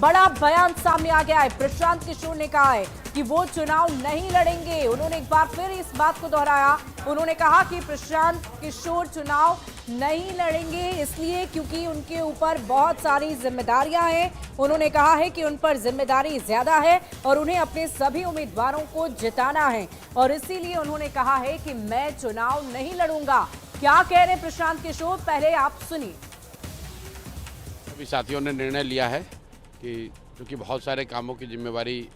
बड़ा बयान सामने आ गया है। प्रशांत किशोर ने कहा है कि वो चुनाव नहीं लड़ेंगे। उन्होंने एक बार फिर इस बात को दोहराया। उन्होंने कहा कि प्रशांत किशोर चुनाव नहीं लड़ेंगे इसलिए क्योंकि उनके ऊपर बहुत सारी जिम्मेदारियां हैं। उन्होंने कहा है कि उन पर जिम्मेदारी ज्यादा है और उन्हें अपने सभी उम्मीदवारों को जिताना है और इसीलिए उन्होंने कहा है कि मैं चुनाव नहीं लड़ूंगा। क्या कह रहे हैं प्रशांत किशोर, पहले आप सुनिए। सभी साथियों ने निर्णय लिया है कि क्योंकि बहुत सारे कामों की जिम्मेवारी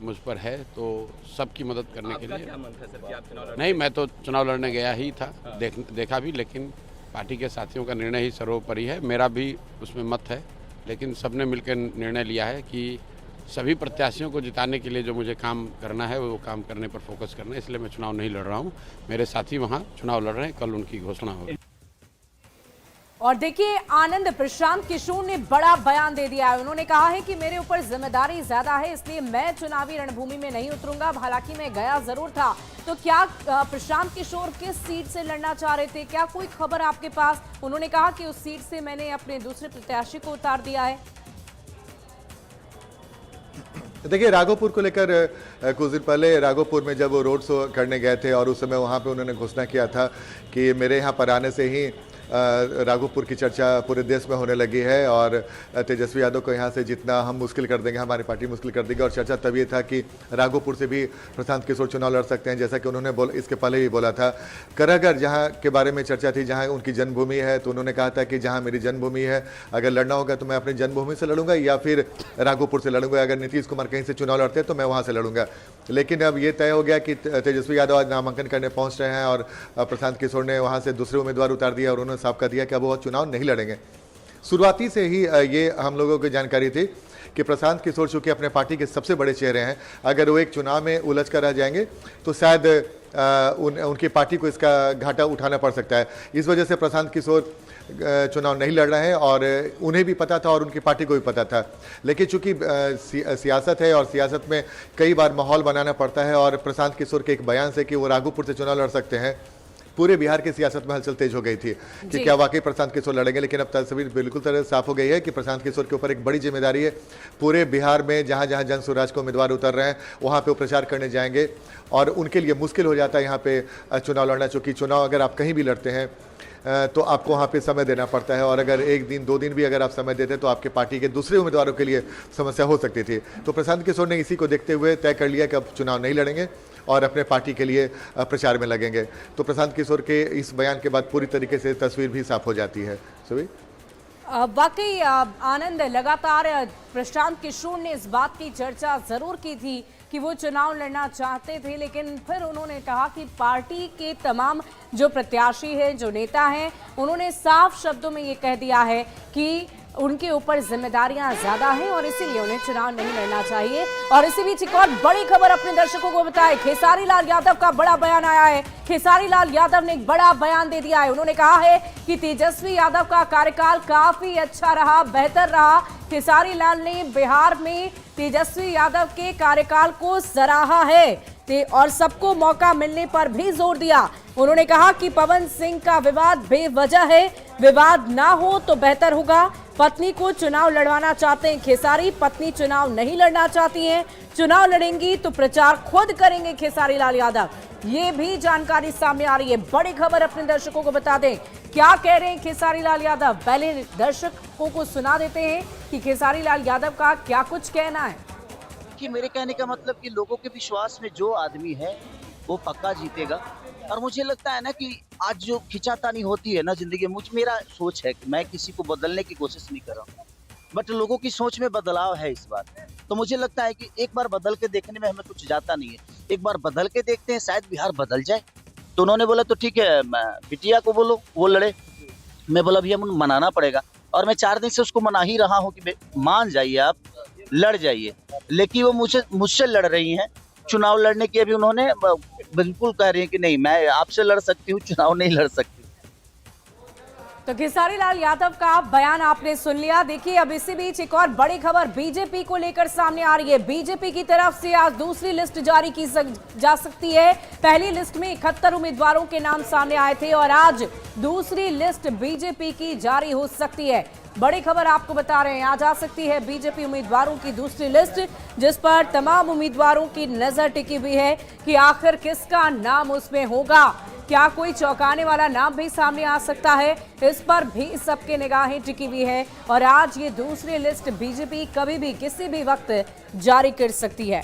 मुझ पर है तो सबकी मदद करने के लिए। क्या मन था सर कि आप चुनाव लड़ेंगे? नहीं, मैं तो चुनाव लड़ने गया ही था, देखा भी, लेकिन पार्टी के साथियों का निर्णय ही सर्वोपरि है। मेरा भी उसमें मत है, लेकिन सबने मिलकर निर्णय लिया है कि सभी प्रत्याशियों को जिताने के लिए जो मुझे काम करना है वो काम करने पर फोकस करना है, इसलिए मैं चुनाव नहीं लड़ रहा हूँ। मेरे साथी वहाँ चुनाव लड़ रहे हैं, कल उनकी घोषणा होगी। और देखिए आनंद, प्रशांत किशोर ने बड़ा बयान दे दिया है। उन्होंने कहा है कि मेरे ऊपर जिम्मेदारी ज्यादा है इसलिए मैं चुनावी रणभूमि में नहीं उतरूंगा। हालांकि मैं गया जरूर था। तो क्या प्रशांत किशोर किस सीट से लड़ना चाह रहे थे, क्या कोई खबर आपके पास? उन्होंने कहा कि उस सीट से मैंने अपने दूसरे प्रत्याशी को उतार दिया है। देखिए, राघोपुर को लेकर कुछ दिन पहले राघोपुर में जब वो रोड शो करने गए थे और उस समय वहाँ पे उन्होंने घोषणा किया था कि मेरे यहाँ पर आने से ही राघोपुर की चर्चा पूरे देश में होने लगी है और तेजस्वी यादव को यहाँ से जितना हम मुश्किल कर देंगे, हमारी पार्टी मुश्किल कर देगी। और चर्चा तब ये था कि राघोपुर से भी प्रशांत किशोर चुनाव लड़ सकते हैं, जैसा कि उन्होंने इसके पहले ही बोला था। करहगर जहाँ के बारे में चर्चा थी, जहाँ उनकी जन्मभूमि है, तो उन्होंने कहा था कि जहाँ मेरी जन्मभूमि है, अगर लड़ना होगा तो मैं अपनी जन्मभूमि से लड़ूंगा या फिर राघोपुर से लड़ूंगा। अगर नीतीश कुमार कहीं से चुनाव लड़ते हैं तो मैं वहाँ से लड़ूंगा। लेकिन अब ये तय हो गया कि तेजस्वी यादव आज नामांकन करने पहुँच रहे हैं और प्रशांत किशोर ने वहाँ से दूसरे उम्मीदवार उतार दिया और उन्होंने साफ कर दिया कि अब वो चुनाव नहीं लड़ेंगे। शुरुआती से ही ये हम लोगों को जानकारी थी कि प्रशांत किशोर चूंकि अपने पार्टी के सबसे बड़े चेहरे हैं, अगर वो एक चुनाव में उलझ कर रह जाएंगे तो शायद उनकी पार्टी को इसका घाटा उठाना पड़ सकता है। इस वजह से प्रशांत किशोर चुनाव नहीं लड़ रहे हैं और उन्हें भी पता था और उनकी पार्टी को भी पता था। लेकिन चूंकि सियासत है और सियासत में कई बार माहौल बनाना पड़ता है और प्रशांत किशोर के एक बयान से कि वो राघोपुर से चुनाव लड़ सकते हैं, पूरे बिहार की सियासत में हलचल तेज हो गई थी कि क्या वाकई प्रशांत किशोर लड़ेंगे। लेकिन अब तस्वीर बिल्कुल तरह साफ हो गई है कि प्रशांत किशोर के ऊपर एक बड़ी जिम्मेदारी है। पूरे बिहार में जहां जहां जन स्वराज को उम्मीदवार उतर रहे हैं वहां पे वो प्रचार करने जाएंगे और उनके लिए मुश्किल हो जाता है यहाँ पे चुनाव लड़ना। चूँकि चुनाव अगर आप कहीं भी लड़ते हैं तो आपको वहाँ पे समय देना पड़ता है और अगर एक दिन 2 दिन भी अगर आप समय देते तो आपके पार्टी के दूसरे उम्मीदवारों के लिए समस्या हो सकती थी। तो प्रशांत किशोर ने इसी को देखते हुए तय कर लिया कि अब चुनाव नहीं लड़ेंगे और अपने पार्टी के लिए प्रचार में लगेंगे। तो प्रशांत किशोर के इस बयान के बाद पूरी तरीके से तस्वीर भी साफ हो जाती है। सुबह वाकई आनंद, लगातार प्रशांत किशोर ने इस बात की चर्चा जरूर की थी कि वो चुनाव लड़ना चाहते थे, लेकिन फिर उन्होंने कहा कि पार्टी के तमाम जो प्रत्याशी हैं, जो नेता हैं, उन्होंने साफ शब्दों में ये कह दिया है कि उनके ऊपर जिम्मेदारियां ज्यादा हैं और इसीलिए उन्हें चुनाव नहीं लड़ना चाहिए। और इसी बीच एक और बड़ी खबर अपने दर्शकों को बताए, खेसारी लाल यादव का बड़ा बयान आया है। खेसारी लाल यादव ने एक बड़ा बयान दे दिया है। उन्होंने कहा है कि तेजस्वी यादव का कार्यकाल काफी अच्छा रहा, बेहतर रहा। खेसारी लाल ने बिहार में तेजस्वी यादव के कार्यकाल को सराहा है और सबको मौका मिलने पर भी जोर दिया। उन्होंने कहा कि पवन सिंह का विवाद बेवजह है, विवाद ना हो तो बेहतर होगा। पत्नी को चुनाव लड़वाना चाहते हैं खेसारी, पत्नी चुनाव नहीं लड़ना चाहती हैं। चुनाव लड़ेंगी तो प्रचार खुद करेंगे खेसारी लाल यादव। ये भी जानकारी सामने आ रही है। बड़ी खबर अपने दर्शकों को बता दें, क्या कह रहे हैं खेसारी लाल यादव। पहले दर्शकों को सुना देते हैं कि खेसारी लाल यादव का क्या कुछ कहना है। कि मेरे कहने का मतलब कि लोगों के विश्वास में जो आदमी है वो पक्का जीतेगा। और मुझे लगता है ना कि आज जो खिंचातानी होती है ना जिंदगी में, मेरा सोच है कि मैं किसी को बदलने की कोशिश नहीं कर रहा हूँ, बट लोगों की सोच में बदलाव है इस बार। तो मुझे लगता है कि एक बार बदल के देखने में हमें कुछ जाता नहीं है, एक बार बदल के देखते हैं, शायद बिहार बदल जाए। तो उन्होंने बोला तो ठीक है, बिटिया को बोलो वो लड़े। मैं बोला भैया मनाना पड़ेगा और मैं 4 दिन से उसको मना ही रहा हूँ कि मान जाइए, आप लड़ जाइए। लेकिन वो मुझसे लड़ रही हैं चुनाव लड़ने की। अभी उन्होंने बिल्कुल कह रही है कि नहीं, मैं आपसे लड़ सकती हूँ, चुनाव नहीं लड़ सकती। तो खेसारी लाल यादव का बयान आपने सुन लिया। देखिए अब इसी बीच एक और बड़ी खबर बीजेपी को लेकर सामने आ रही है। बीजेपी की तरफ से आज दूसरी लिस्ट जारी की जा सकती है। पहली लिस्ट में 71 उम्मीदवारों के नाम सामने आए थे और आज दूसरी लिस्ट बीजेपी की जारी हो सकती है। बड़ी खबर आपको बता रहे हैं, आज आ सकती है बीजेपी उम्मीदवारों की दूसरी लिस्ट, जिस पर तमाम उम्मीदवारों की नजर टिकी हुई है कि आखिर किसका नाम उसमें होगा। क्या कोई चौंकाने वाला नाम भी सामने आ सकता है, इस पर भी सबके निगाहें टिकी हुई है। और आज ये दूसरी लिस्ट बीजेपी कभी भी किसी भी वक्त जारी कर सकती है।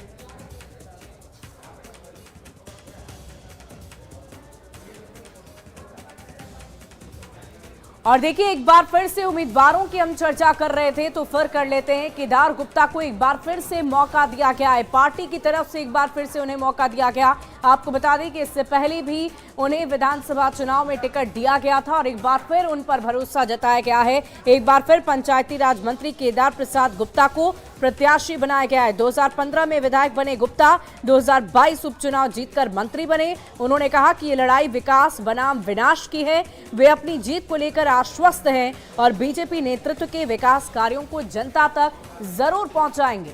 और देखिए, एक बार फिर से उम्मीदवारों की हम चर्चा कर रहे थे तो फिर कर लेते हैं। केदार गुप्ता को एक बार फिर से मौका दिया गया है, पार्टी की तरफ से एक बार फिर से उन्हें मौका दिया गया। आपको बता दें कि इससे पहले भी उन्हें विधानसभा चुनाव में टिकट दिया गया था और एक बार फिर उन पर भरोसा जताया गया है। एक बार फिर पंचायती राज मंत्री केदार प्रसाद गुप्ता को प्रत्याशी बनाया गया है। 2015 में विधायक बने गुप्ता, 2022 उपचुनाव जीतकर मंत्री बने। उन्होंने कहा कि ये लड़ाई विकास बनाम विनाश की है। वे अपनी जीत को लेकर आश्वस्त हैं और बीजेपी नेतृत्व के विकास कार्यों को जनता तक जरूर पहुंचाएंगे।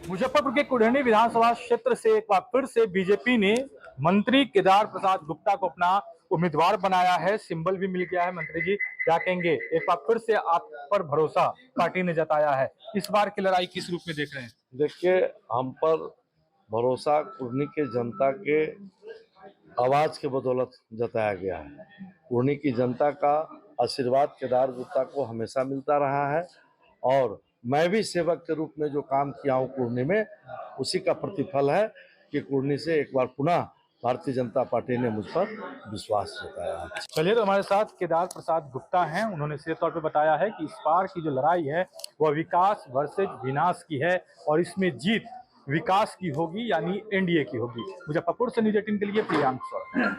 मुजफ्फरपुर के कुढ़नी विधानसभा क्षेत्र से एक बार फिर से बीजेपी ने मंत्री केदार प्रसाद गुप्ता को अपना उम्मीदवार बनाया है। सिंबल भी मिल गया है। मंत्री जी, क्या कहेंगे? एक बार फिर से आप पर भरोसा पार्टी ने जताया है, इस बार की लड़ाई किस रूप में देख रहे हैं? देखिए, हम पर भरोसा कुढ़नी के जनता के आवाज के बदौलत जताया गया है। कुढ़नी की जनता का आशीर्वाद केदार गुप्ता को हमेशा मिलता रहा है और मैं भी सेवक के रूप में जो काम किया हूँ कुढ़नी में, उसी का प्रतिफल है कि कुढ़नी से एक बार पुनः भारतीय जनता पार्टी ने मुझ पर विश्वास जताया है। चलिए, तो हमारे साथ केदार प्रसाद गुप्ता हैं। उन्होंने सीधे तौर पे बताया है कि इस बार की जो लड़ाई है वह विकास वर्सेज विनाश की है और इसमें जीत विकास की होगी, यानी एनडीए की होगी। मुजफ्फरपुर से न्यूज़ 18 के लिए प्रियांक सर।